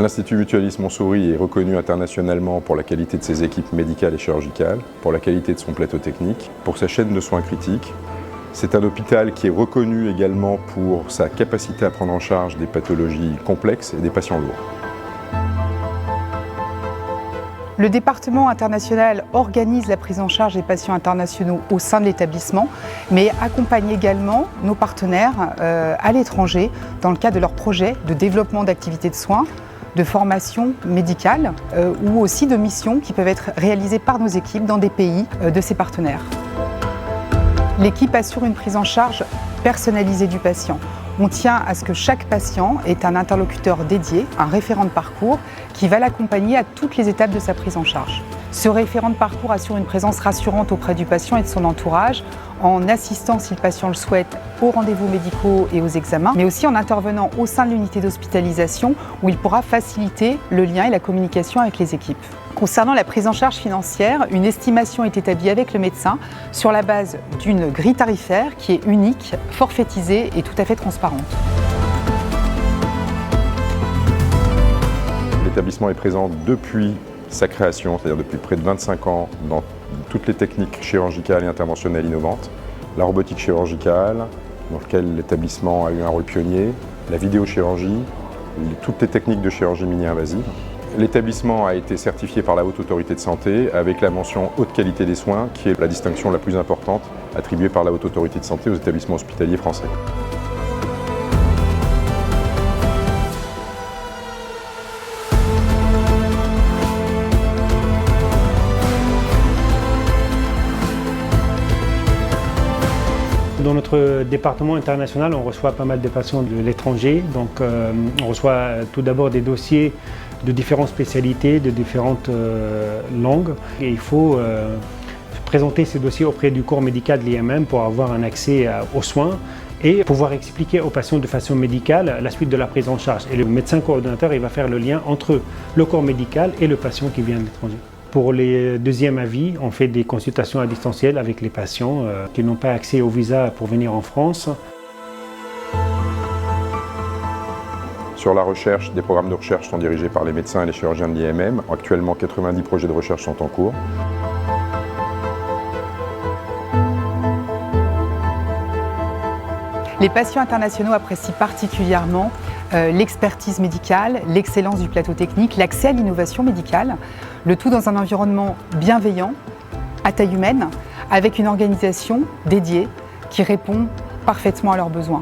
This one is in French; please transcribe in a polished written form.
L'Institut Mutualiste Montsouris est reconnu internationalement pour la qualité de ses équipes médicales et chirurgicales, pour la qualité de son plateau technique, pour sa chaîne de soins critiques. C'est un hôpital qui est reconnu également pour sa capacité à prendre en charge des pathologies complexes et des patients lourds. Le département international organise la prise en charge des patients internationaux au sein de l'établissement, mais accompagne également nos partenaires à l'étranger dans le cadre de leurs projets de développement d'activités de soins, de formation médicale ou aussi de missions qui peuvent être réalisées par nos équipes dans des pays de ces partenaires. L'équipe assure une prise en charge personnalisée du patient. On tient à ce que chaque patient ait un interlocuteur dédié, un référent de parcours, qui va l'accompagner à toutes les étapes de sa prise en charge. Ce référent de parcours assure une présence rassurante auprès du patient et de son entourage, en assistant, si le patient le souhaite, aux rendez-vous médicaux et aux examens, mais aussi en intervenant au sein de l'unité d'hospitalisation où il pourra faciliter le lien et la communication avec les équipes. Concernant la prise en charge financière, une estimation est établie avec le médecin sur la base d'une grille tarifaire qui est unique, forfaitisée et tout à fait transparente. L'établissement est présent depuis sa création, c'est-à-dire depuis près de 25 ans, dans toutes les techniques chirurgicales et interventionnelles innovantes, la robotique chirurgicale, dans laquelle l'établissement a eu un rôle pionnier, la vidéochirurgie, toutes les techniques de chirurgie mini-invasive. L'établissement a été certifié par la Haute Autorité de Santé avec la mention Haute Qualité des Soins, qui est la distinction la plus importante attribuée par la Haute Autorité de Santé aux établissements hospitaliers français. Dans notre département international, on reçoit pas mal de patients de l'étranger. Donc, on reçoit tout d'abord des dossiers de différentes spécialités, de différentes langues. Et il faut présenter ces dossiers auprès du corps médical de l'IMM pour avoir un accès aux soins et pouvoir expliquer aux patients de façon médicale la suite de la prise en charge. Et le médecin coordonnateur, il va faire le lien entre le corps médical et le patient qui vient de l'étranger. Pour les deuxièmes avis, on fait des consultations à distanciel avec les patients qui n'ont pas accès au visa pour venir en France. Sur la recherche, des programmes de recherche sont dirigés par les médecins et les chirurgiens de l'IMM. Actuellement, 90 projets de recherche sont en cours. Les patients internationaux apprécient particulièrement l'expertise médicale, l'excellence du plateau technique, l'accès à l'innovation médicale, le tout dans un environnement bienveillant, à taille humaine, avec une organisation dédiée qui répond parfaitement à leurs besoins.